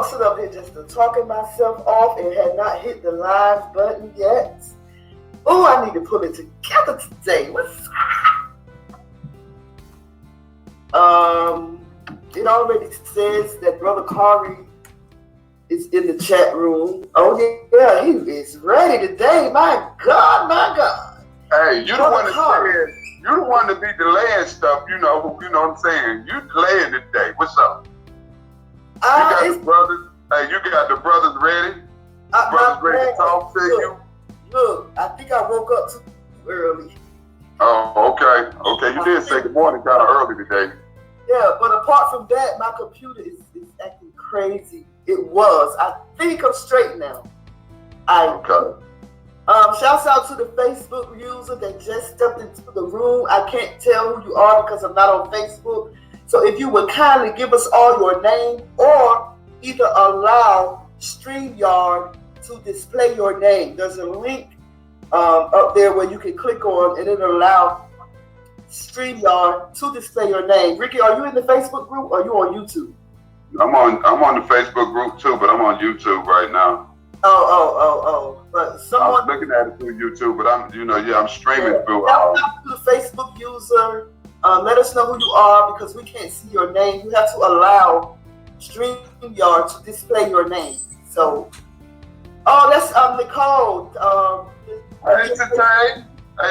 I'm sitting up here just talking myself off and had not hit the live button yet. Oh, I need to pull it together today. What's it already says that Brother Khari is in the chat room. Oh yeah, he is ready today. My God, my God. Hey, you the one that said, you the one to be delaying stuff. You know what I'm saying. You delaying today. What's up? You got the brothers. Hey, you got the brothers ready. Brothers ready to talk to you. Look, I think I woke up too early. Oh, okay. Okay, you did say good morning kind of early today. Yeah, but apart from that, my computer is acting crazy. It was. I think I'm straight now. Okay. Shouts out to the Facebook user that just stepped into the room. I can't tell who you are because I'm not on Facebook. So if you would kindly give us all your name or either allow StreamYard to display your name. There's a link up there where you can click on and it'll allow StreamYard to display your name. Ricky, are you in the Facebook group or are you on YouTube? I'm on the Facebook group too, but I'm on YouTube right now. Oh. But someone I was looking at it through YouTube, but I'm streaming through. Shout out to the Facebook user. Let us know who you are because we can't see your name. You have to allow StreamYard to display your name. So, that's Nicole. Hey,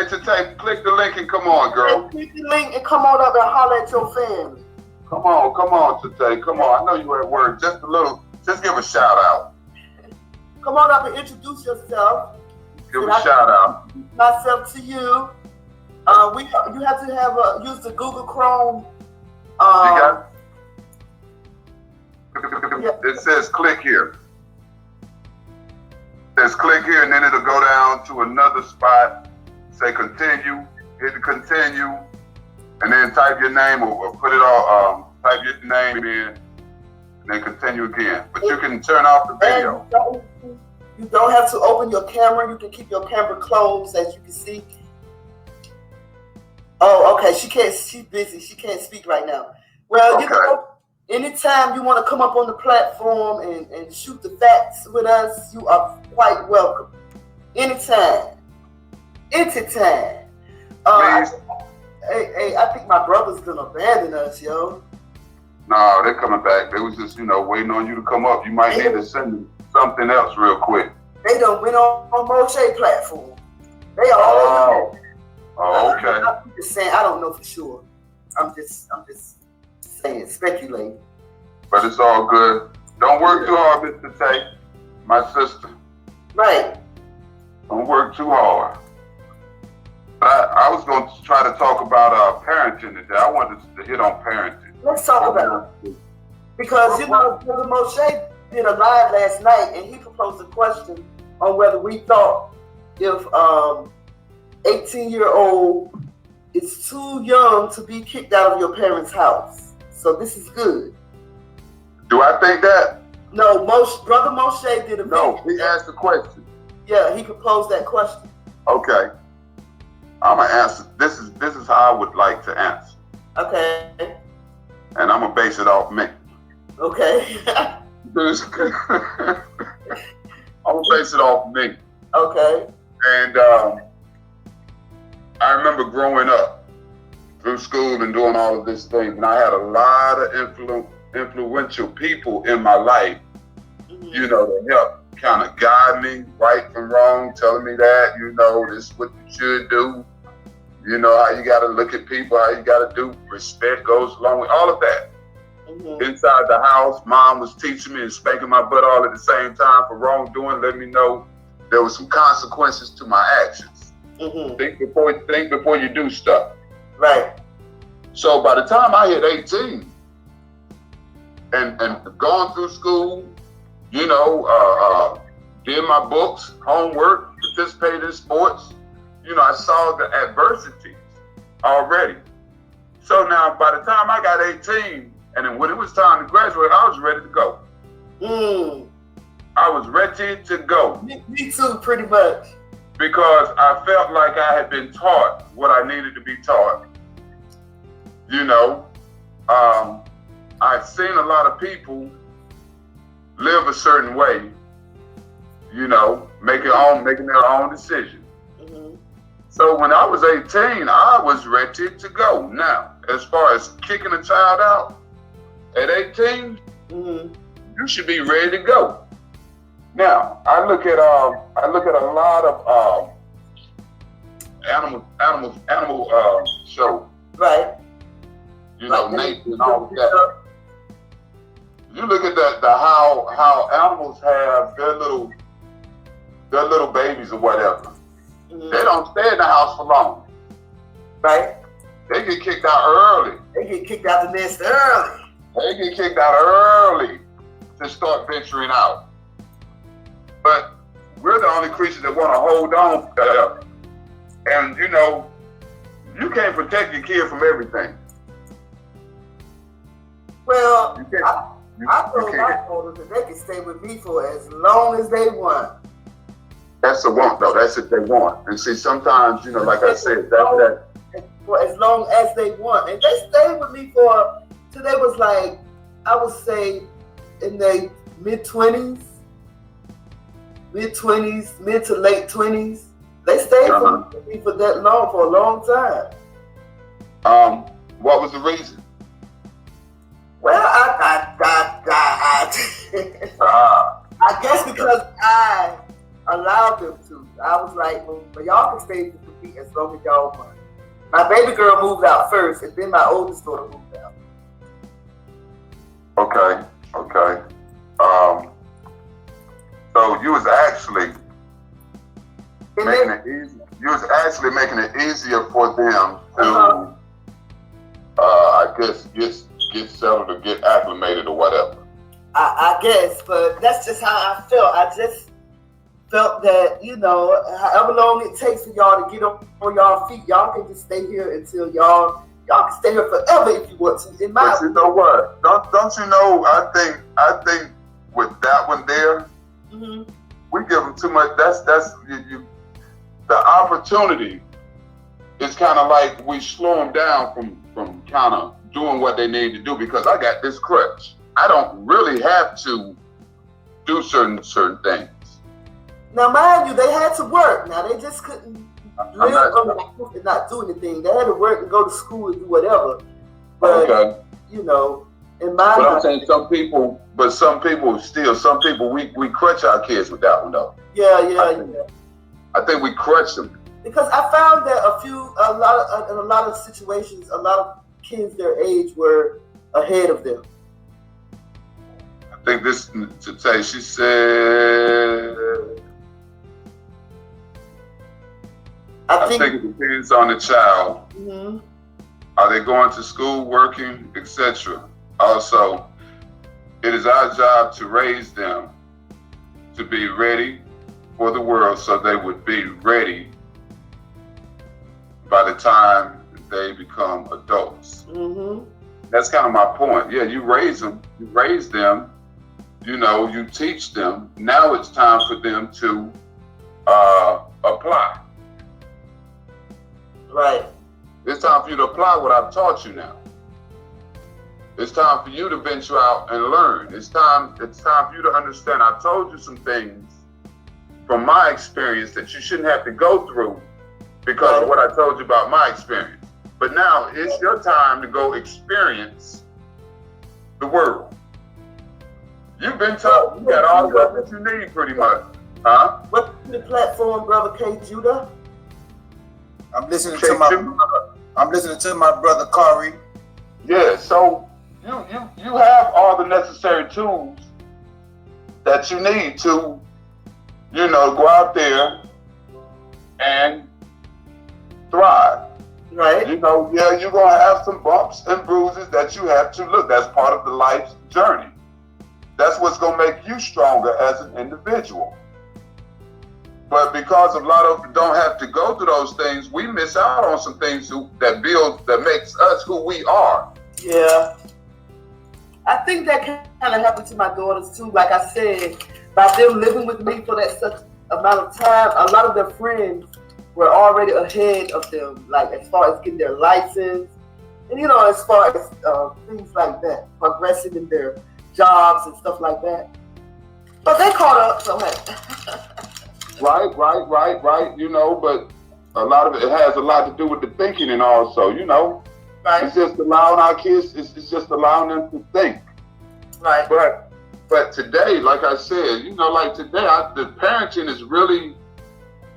Tay, click the link and come on, girl. Click the link and come on up and holler at your family. Come on, Tay. Come on. I know you're at work. Just give a shout out. Come on up and introduce yourself. Give a shout out. Myself to you. You have to use the Google Chrome. It says click here. It says click here, and then it'll go down to another spot. Say continue. Hit the continue, and then type your name or put it all. Type your name in, and then continue again. But you can turn off the video. You don't have to open your camera. You can keep your camera closed, as you can see. Oh, okay. She's busy. She can't speak right now. Well, anytime you want to come up on the platform and shoot the facts with us, you are quite welcome. Anytime. I think my brother's gonna abandon us, yo. No, they're coming back. They was just, waiting on you to come up. You might need to send them something else real quick. They done went on Moshe platform. They are all over there. Oh, okay. I'm just saying, I don't know for sure. I'm just saying, speculating. But it's all good. Don't work too hard, Mr. Tay, my sister. Right. Don't work too hard. I was going to try to talk about parenting today. I wanted to hit on parenting. Let's talk about it. Because, Brother Moshe did a live last night, and he proposed a question on whether we thought if 18-year-old is too young to be kicked out of your parents' house. So this is good. Do I think that? No, Brother Moshe did a video. No, he asked the question. Yeah, he proposed that question. Okay. I'm gonna answer. This is how I would like to answer. Okay. And I'm gonna base it off me. Okay. I'm gonna base it off me. Okay. And I remember growing up through school and doing all of this thing, and I had a lot of influential people in my life, to help kind of guide me right from wrong, telling me that, this is what you should do. How you got to look at people, how you got to do. Respect goes along with all of that. Inside the house, mom was teaching me and spanking my butt all at the same time for wrongdoing, letting me know there was some consequences to my actions. Think before you do stuff. Right. So by the time I hit 18 and gone through school, did my books, homework, participated in sports, I saw the adversities already. So now by the time I got 18, and then when it was time to graduate, I was ready to go. I was ready to go. Me too, pretty much. Because I felt like I had been taught what I needed to be taught. I've seen a lot of people live a certain way, you know, making their own decisions. Mm-hmm. So when I was 18, I was ready to go. Now, as far as kicking a child out at 18, mm-hmm. you should be ready to go. Now, I look at a lot of animal shows. Right. You know, nature and all of that. You look at how animals have their little babies or whatever. Mm-hmm. They don't stay in the house for long. Right. They get kicked out early. They get kicked out the nest early. They get kicked out early to start venturing out. But we're the only creatures that want to hold on forever. And you know, you can't protect your kid from everything. Well, You I told my daughters that they can stay with me for as long as they want. That's the want, though. That's what they want. And see, sometimes, you know, like I said, that for as long as they want, and they stayed with me for till they was like, I would say, in their mid-20s, mid to late 20s. They stayed with me for that long, for a long time. What was the reason? Well, I guess because I allowed them to. I was like, well, y'all can stay with me as long as y'all want. My baby girl moved out first, and then my oldest daughter moved out. Okay. So you was actually making it easy. You was actually making it easier for them to, I guess, get settled or get acclimated or whatever. I guess, but that's just how I felt. I just felt that, you know, however long it takes for y'all to get up on y'all feet, y'all can just stay here until y'all can stay here forever if you want to. In my but you know what? Don't you know? I think with that one there, mm-hmm. we give them too much. That's you. The opportunity is kind of like we slow them down from kind of doing what they need to do because I got this crutch. I don't really have to do certain things. Now, mind you, they had to work. Now, they just couldn't live on the roof and not do anything. They had to work and go to school and do whatever. But, you know, in my But I'm saying some people we crutch our kids with that one though. Yeah. I think we crutch them. Because I found that in a lot of situations, a lot of kids their age were ahead of them. I think this today she said. I think it depends on the child. Mm-hmm. Are they going to school, working, etc.? Also, it is our job to raise them to be ready for the world so they would be ready by the time they become adults. Mm-hmm. That's kind of my point. Yeah, you raise them, you know, you teach them. Now it's time for them to apply. Right. It's time for you to apply what I've taught you now. It's time for you to venture out and learn. It's time for you to understand. I told you some things from my experience that you shouldn't have to go through because of what I told you about my experience. But now it's your time to go experience the world. You've been taught. You got all the weapons you need pretty much. Huh? What's the platform, Brother KJudah? I'm listening to my brother Khari. Yeah, so you have all the necessary tools that you need to, you know, go out there and thrive. Right. You know, yeah, you're gonna have some bumps and bruises that you have to look. That's part of the life's journey. That's what's gonna make you stronger as an individual. But because a lot of don't have to go through those things, we miss out on some things that makes us who we are. Yeah. I think that kind of happened to my daughters too. Like I said, by them living with me for that such amount of time, a lot of their friends were already ahead of them, like as far as getting their license, and you know, as far as things like that, progressing in their jobs and stuff like that. But they caught up, so hey. Right. You know, but a lot of it has a lot to do with the thinking and also, you know. Right. It's just allowing our kids, it's just allowing them to think. Right. But today, like I said, you know, like today, the parenting is really,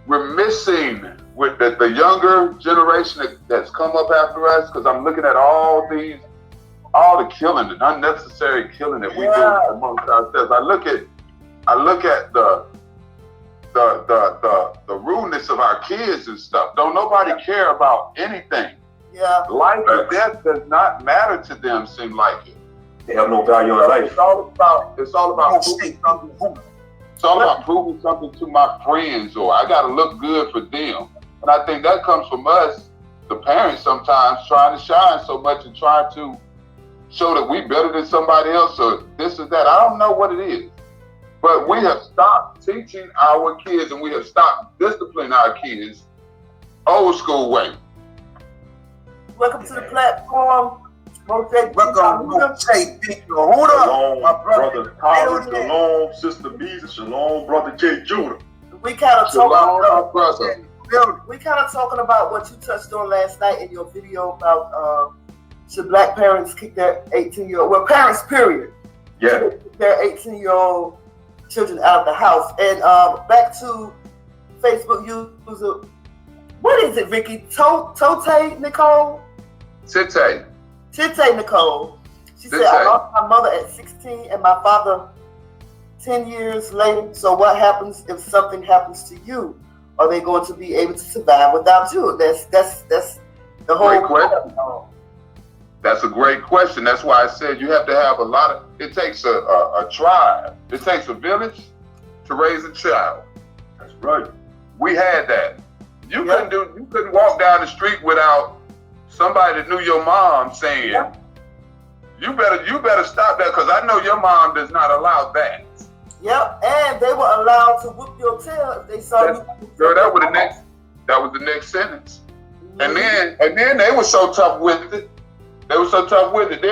we're missing with the younger generation that's come up after us, because I'm looking at all the killing, the unnecessary killing that we do amongst ourselves. I look at the rudeness of our kids and stuff. Don't nobody care about anything. Yeah. Life or death does not matter to them, seem like it. They have no value in life. It's all about proving something. It's all about proving something to my friends, or I gotta look good for them. And I think that comes from us, the parents, sometimes trying to shine so much and trying to show that we better than somebody else or this or that. I don't know what it is. But we have stopped teaching our kids and we have stopped disciplining our kids old school way. Welcome to the platform. Welcome to KJudah, my brother Khari, shalom, sister Bee's, shalom, brother KJudah. We kind of talking about what you touched on last night in your video about should black parents kick their 18-year-old, well, parents period, kick their 18-year-old children out of the house. And back to Facebook user, what is it, Ricky? Tote Nicole? Tite Nicole. She said, I lost my mother at 16 and my father 10 years later. So what happens if something happens to you? Are they going to be able to survive without you? That's the whole question. That's a great question. That's why I said you have to have it takes a tribe. It takes a village to raise a child. That's right. We had that. You couldn't walk down the street without somebody that knew your mom saying, you better stop that, because I know your mom does not allow that. Yep, and they were allowed to whoop your tail if they saw you. Girl, that was the next sentence. Mm-hmm. And then they were so tough with it. Then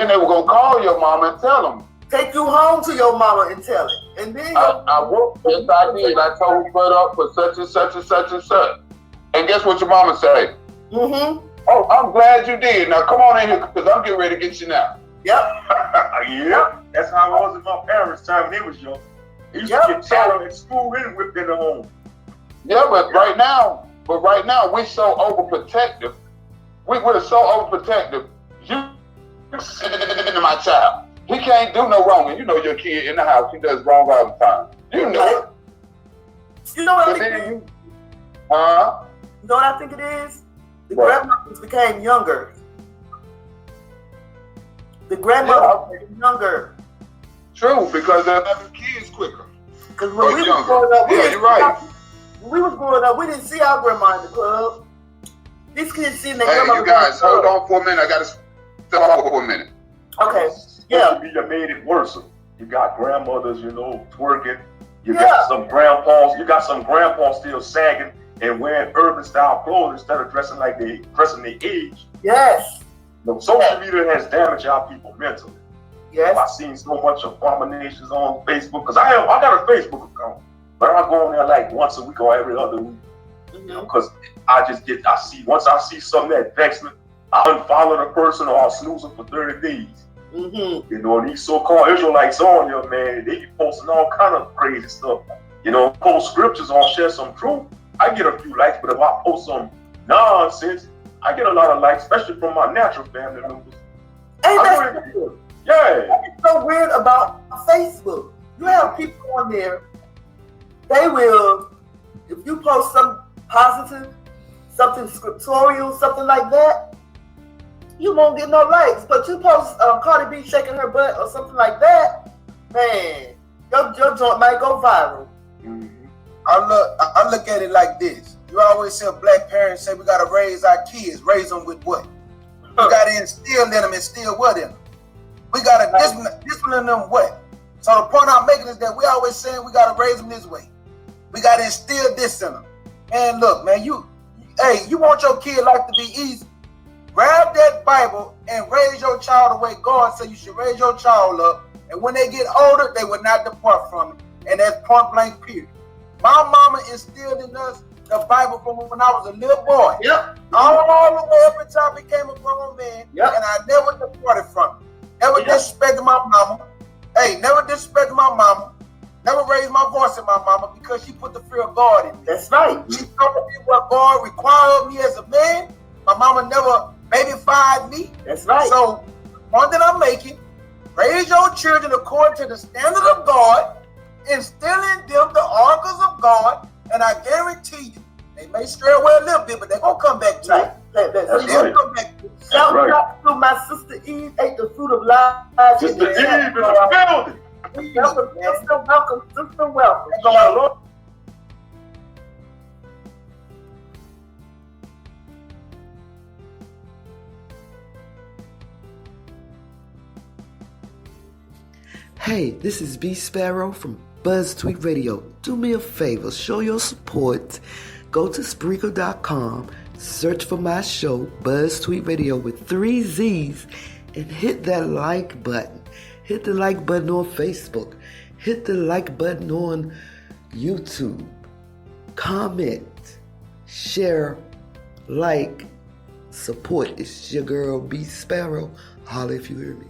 they were gonna call your mama and tell them. Take you home to your mama and tell it. And then I whooped. Yes, I did. I told her put up for such and such and such and such. And guess what your mama said? Mm-hmm. Oh, I'm glad you did. Now come on in here, because I'm getting ready to get you now. Yep. Yep. That's how it was in my parents' time when they was young. They used to get tattled at school and whipped in the home. Yeah, but right now we're so overprotective. We're so overprotective. You into my child. He can't do no wrong. And you know your kid in the house, he does wrong all the time. You know it. You know what I think it is? You know what I think it is? The grandmothers became younger. The grandmothers became younger. True, because they're having kids quicker. Because when we was growing up, you're right. When we was growing up, we didn't see our grandma in the club. These kids see their grandma. Hey, you guys, hold on for a minute. I gotta step off for a minute. Okay. Yeah. You made it worse. You got grandmothers, twerking. You got some grandpas still sagging and wearing urban style clothes instead of dressing like they dressing their age. Yes. Social media has damaged our people mentally. Yes. I've seen so much abominations on Facebook, because I got a Facebook account, but I go on there like once a week or every other week. Because once I see something that vexes me, I unfollow the person or I'll snooze them for 30 days. Mm-hmm. And these so-called Israelites on here, man, they be posting all kind of crazy stuff. Post scriptures on, share some truth. I get a few likes, but if I post some nonsense, I get a lot of likes, especially from my natural family members. Hey, it's so weird about Facebook. You have people on there, they will, if you post some positive, something scriptural, something like that, you won't get no likes. But you post Cardi B shaking her butt or something like that, man, your joint might go viral. Mm-hmm. I look at it like this. You always say black parents say we gotta raise our kids. Raise them with what? We gotta instill in them, instill what in them? We gotta discipline them what? So the point I'm making is that we always saying we gotta raise them this way. We gotta instill this in them. And look, man, you want your kid life to be easy? Grab that Bible and raise your child the way God said you should raise your child up. And when they get older, they will not depart from it. And that's point blank period. My mama instilled in us the Bible from when I was a little boy. Yep. All the way up until I became a grown man. Yep. And I never departed from it. Never Yep. disrespected my mama. Hey, never disrespected my mama. Never raised my voice at my mama because she put the fear of God in me. That's right. She told me what God required of me as a man. My mama never babyfied me. That's right. So, one that I'm making, raise your children according to the standard of God, instill in them the oracles of God, and I guarantee you, they may stray away a little bit, but they're going to come back to Right. it. That's They'll right. come back to it. Shout right. out to my sister Eve, ate the fruit of life. Sister Eve in the building. Welcome, sister, welcome. Hey, this is BeeSparrow from BuzzTweet Radio. Do me a favor, show your support. Go to Spreaker.com, search for my show, BuzzTweet Radio with 3 Z's, and hit that like button. Hit the like button on Facebook. Hit the like button on YouTube. Comment, share, like, support. It's your girl, BeeSparrow. Holla if you hear me.